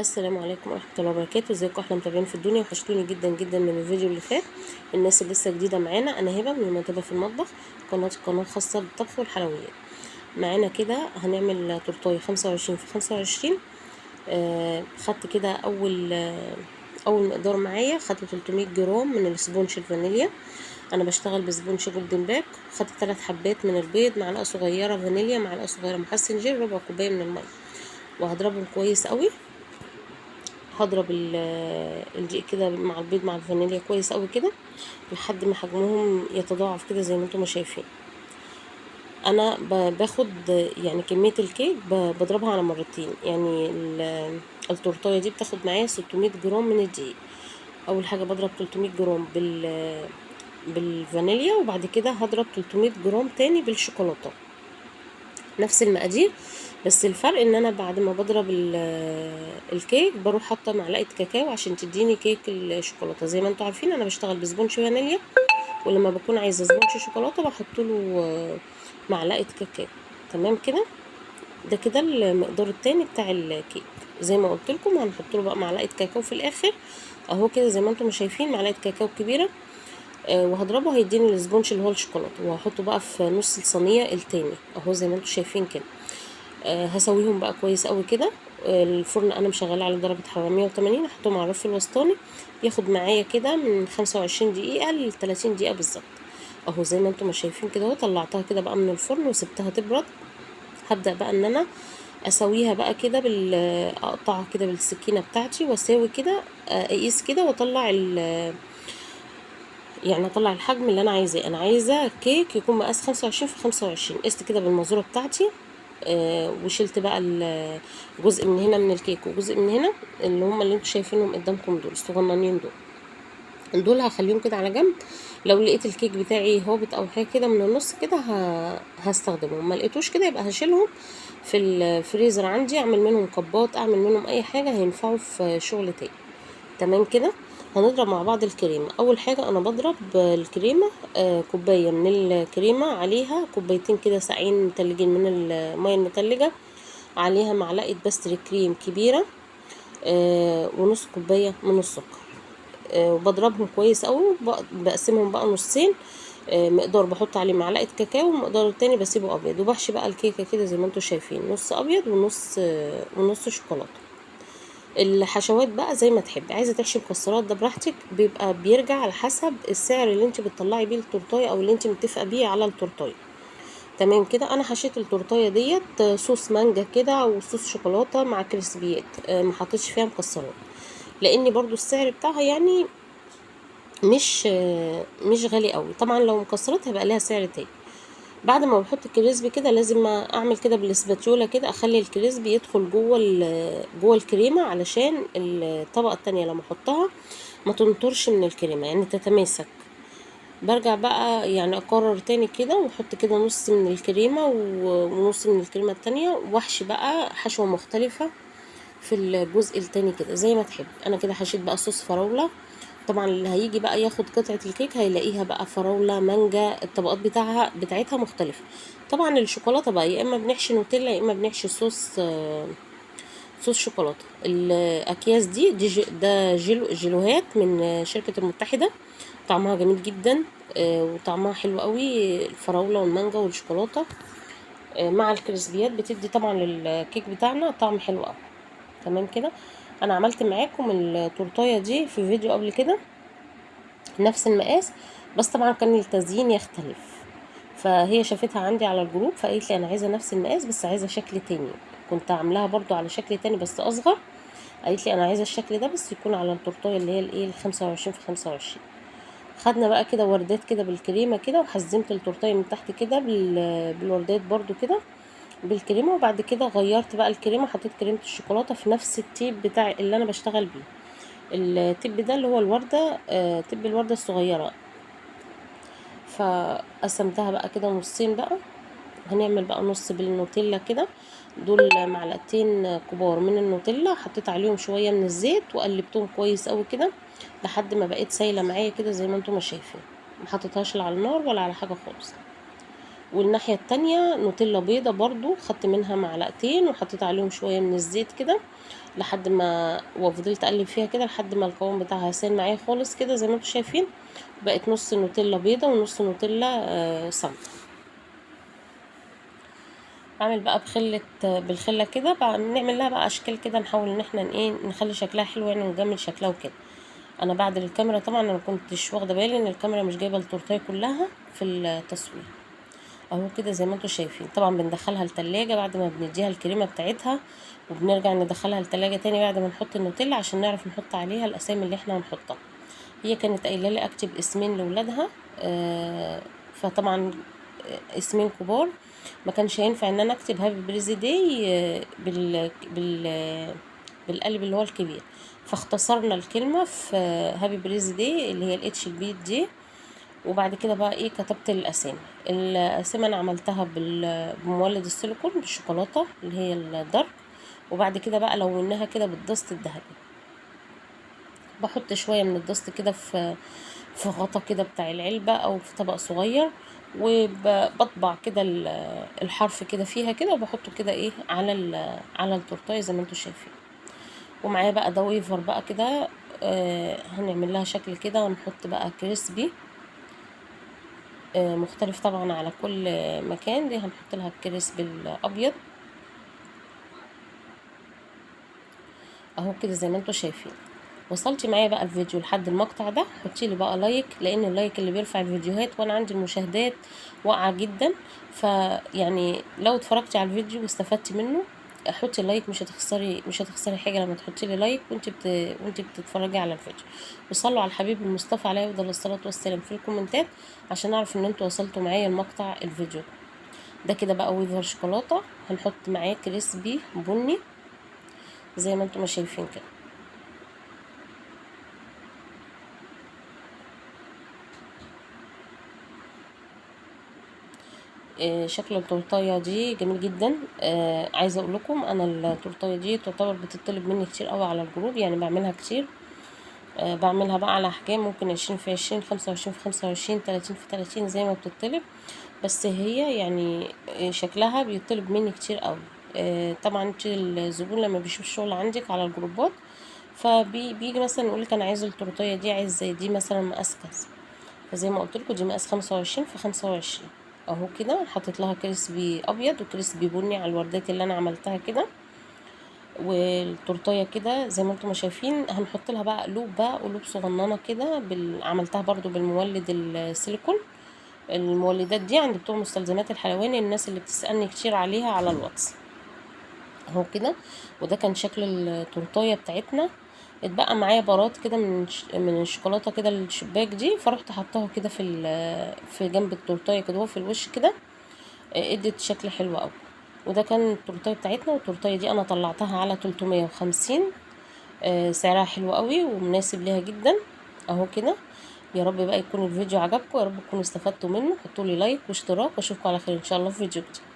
السلام عليكم ورحمه الله وبركاته. ازيكم احنا متابعين في الدنيا؟ وحشتوني جدا جدا من الفيديو اللي فات. الناس اللي لسه جديده معانا، انا هبه من المنتدى في المطبخ، قناه خاصه بالطبخ والحلويات. معانا كده هنعمل تورتايه 25 في 25. خدت كده اول مقدار معايا، خدت 300 جرام من السبونج الفانيليا. انا بشتغل بسبونج جولدن باك. خدت 3 حبات من البيض، معلقه صغيره فانيليا، معلقه صغيره محسن جير، ربع كوبايه من الميه، وهضربهم كويس قوي. هضرب الدقيق كده مع البيض مع الفانيليا كويس قوي كده لحد ما حجمهم يتضاعف كده زي ما انتم شايفين. انا باخد يعني كميه الكيك بضربها على مرتين، يعني التورتايه دي بتاخد معايا 600 جرام من الدقيق. اول حاجه بضرب 300 جرام بالفانيليا، وبعد كده هضرب 300 جرام تاني بالشوكولاته، نفس المقادير. بس الفرق ان انا بعد ما بضرب الكيك بروح حاطه معلقه كاكاو عشان تديني كيك الشوكولاته. زي ما انتم عارفين انا بشتغل بسبونج فانيليا، ولما بكون عايزه سبونج شوكولاته بحط له معلقه كاكاو. تمام كده. ده كده المقدار التاني بتاع الكيك. زي ما قلت لكم هنحط له بقى معلقه كاكاو في الاخر اهو كده زي ما انتم شايفين، معلقه كاكاو كبيره. وهضربه هيديني السبونج اللي هو الشوكولاته، وهحطه بقى في نص الصينيه التاني اهو زي ما انتم شايفين كده. هسويهم بقى كويس قوي كده. الفرن انا مشغله على درجه حراره 180، احطهم على الرف الوسطاني، ياخد معايا كده من 25 دقيقه ل 30 دقيقه بالظبط اهو زي ما انتم ما شايفين كده اهو. طلعتها كده بقى من الفرن وسبتها تبرد. هبدا بقى ان انا اسويها بقى كده اقطعها كده بالسكينه بتاعتي واساوي كده، اقيس كده واطلع يعني اطلع الحجم اللي انا عايزاه. انا عايزه كيك يكون مقاس 25 في 25. قست كده بالمازوره بتاعتي، وشلت بقى جزء من هنا من الكيك وجزء من هنا، اللي هم اللي انتوا شايفينهم قدامكم دول الصغننين دول هخليهم كده على جنب. لو لقيت الكيك بتاعي هابط او حاجه كده من النص كده هستخدمهم. ما لقيتوش كده يبقى هشيلهم في الفريزر عندي، اعمل منهم كبات، اعمل منهم اي حاجه هينفعوا في شغل تاني. تمام كده. هنضرب مع بعض الكريمه. اول حاجه انا بضرب الكريمه، كوبايه من الكريمه عليها كوبايتين كده ساقعين متلجين من الميه المتلجه، عليها معلقه باستري كريم كبيره، ونص كوبايه من السكر. وبضربهم كويس قوي. بقسمهم بقى نصين، مقدار بحط عليه معلقه كاكاو، ومقدار التاني بسيبه ابيض، وبحشي بقى الكيكه كده زي ما انتم شايفين، نص ابيض ونص شوكولاته. الحشوات بقى زي ما تحبي، عايزه تحشي مكسرات ده براحتك، بيرجع على حسب السعر اللي انت بتطلعي بيه التورتايه او اللي انت متفقه بيه على التورتايه. تمام كده. انا حشيت التورتايه ديت صوص مانجا كده وصوص شوكولاته مع كريسبيات، ما حطيتش فيها مكسرات، لاني برضو السعر بتاعها يعني مش غالي قوي. طبعا لو مكسرات هيبقى لها سعر تاني. بعد ما بحط الكريسبي كده لازم اعمل كده بالاسباتيولا كده، اخلي الكريسبي يدخل جوه الكريمه، علشان الطبقه التانية لما احطها ما تنطرش من الكريمه، يعني تتماسك. برجع بقى يعني اكرر تاني كده، واحط كده نص من الكريمه ونص من الكريمه التانية، واحشي بقى حشوه مختلفه في الجزء التاني كده زي ما تحب. انا كده حشيت بقى صوص فراوله. طبعا اللي هيجي بقى ياخد قطعة الكيك هيلاقيها بقى فراولة، مانجا، الطبقات بتاعتها مختلفة. طبعا الشوكولاتة بقى يا اما بنحشي نوتيلا يا اما بنحشي صوص شوكولاتة. الاكياس ده جيلوهات من شركة المتحدة، طعمها جميل جدا، وطعمها حلو قوي، الفراولة والمانجا والشوكولاتة مع الكريسبيات بتدي طبعا للكيك بتاعنا طعم حلو قوي. تمام كده. انا عملت معاكم التورتايه دي في فيديو قبل كده نفس المقاس، بس طبعا كان التزيين يختلف. فهي شافتها عندي على الجروب فقالت لي انا عايزه نفس المقاس بس عايزه شكل تاني. كنت عاملاها برضو على شكل تاني بس اصغر. قالت لي انا عايزه الشكل ده بس يكون على التورتايه اللي هي الايه 25 في 25. خدنا بقى كده وردات كده بالكريمه كده، وحزمت التورتايه من تحت كده بالوردات برضو كده بالكريمه. وبعد كده غيرت بقى الكريمه، حطيت كريمه الشوكولاته في نفس التيب بتاع اللي انا بشتغل بيه. التيب ده اللي هو الورده، تيب الورده الصغيره. فقسمتها بقى كده نصين بقى. هنعمل بقى نص بالنوتيلا كده. دول معلقتين كبار من النوتيلا، حطيت عليهم شويه من الزيت وقلبتهم كويس قوي كده لحد ما بقيت سايله معايا كده زي ما انتم شايفين. ما حطيتهاش لا على النار ولا على حاجه خالص. والناحيه التانية نوتيلا بيضه برضو، خدت منها معلقتين وحطيت عليهم شويه من الزيت كده، لحد ما وفضلت اقلب فيها كده لحد ما القوام بتاعها سال معايا خالص كده زي ما انتم شايفين. بقت نص نوتيلا بيضه ونص نوتيلا سمرا. بعمل بقى بالخله كده بنعمل لها بقى اشكال كده، نحاول ان احنا ايه نخلي شكلها حلو يعني ونجمل شكلها وكده. انا بعد الكاميرا طبعا انا ما كنتش واخده بالي ان الكاميرا مش جايبه التورتيه كلها في التصوير. اهو كده زي ما انتم شايفين. طبعا بندخلها التلاجة بعد ما بنديها الكريمه بتاعتها، وبنرجع ندخلها التلاجة تاني بعد ما نحط النوتيلا عشان نعرف نحط عليها الاسامي اللي احنا هنحطها. هي كانت قايله لي اكتب اسمين لاولادها، فطبعا اسمين كبار، ما كانش ينفع ان انا اكتب هابي بريزي داي بالقلب اللي هو الكبير، فاختصرنا الكلمه في هابي بريزي داي اللي هي الاتش البي دي. وبعد كده بقى ايه كتبت الاسامي انا عملتها بمولد السيليكون بالشوكولاته اللي هي الدارك. وبعد كده بقى لوناها كده بالدست الذهبي. بحط شويه من الدست كده في غطا كده بتاع العلبه او في طبق صغير، وبطبع كده الحرف كده فيها كده، وبحطه كده ايه على التورتايه زي ما انتم شايفين. ومعايا بقى ده ويفر بقى كده، هنعمل لها شكل كده ونحط بقى كريسبي مختلف طبعا على كل مكان. دي هنحط لها الكريسبي الابيض اهو كده زي ما انتم شايفين. وصلتي معايا بقى الفيديو لحد المقطع ده حطي لي بقى لايك، لان اللايك اللي بيرفع الفيديوهات، وانا عندي المشاهدات واقعه جدا. فيعني لو اتفرجتي على الفيديو واستفدتي منه حطي لايك، مش هتخسري حاجه لما تحطي لي لايك وانت بتتفرجي على الفيديو. وصلوا على الحبيب المصطفى عليه افضل الصلاه والسلام في الكومنتات عشان اعرف ان انتوا وصلتوا معايا لمقطع الفيديو. ده كده بقى ويفر شوكولاته، هنحط معاه كريسبي بني زي ما انتم ما شايفين كده. شكل التورتايه دي جميل جدا. عايزه اقول لكم انا التورتايه دي تعتبر بتطلب مني كتير قوي على الجروب، يعني بعملها كتير. بعملها بقى على احجام ممكن 20 في 20 25 في 25 30 في 30 زي ما بتطلب. بس هي يعني شكلها بيطلب مني كتير قوي. طبعا انت الزبون لما بيشوف الشغل عندك على الجروبات فبيجي مثلا يقولك انا عايز التورتايه دي، عايز زي دي مثلا مقاس كذا. فزي ما قلت لكم دي مقاس 25 في 25 اهو كده. حطيت لها كريسبي ابيض وكريسبي بني على الوردات اللي انا عملتها كده. والتورتايه كده زي ما انتم شايفين هنحط لها بقى قلوب صغننه كده عملتها برضو بالمولد السيليكون. المولدات دي عند بتوع مستلزمات الحلواني، الناس اللي بتسألني كتير عليها على الواتس اهو كده. وده كان شكل التورتايه بتاعتنا. اتبقى معايا بارات كده من الشوكولاته كده الشباك دي، فرحت حطاها كده في جنب التورتايه كده وهو في الوش كده. ادت شكل حلو قوي. وده كان التورتايه بتاعتنا، والتورتايه دي انا طلعتها على 350. سعرها حلو قوي ومناسب ليها جدا اهو كده. يا رب بقى يكون الفيديو عجبكم، يا رب تكونوا استفدتوا منه. حطوا لي لايك واشتراك، واشوفكم على خير ان شاء الله في فيديو جديد.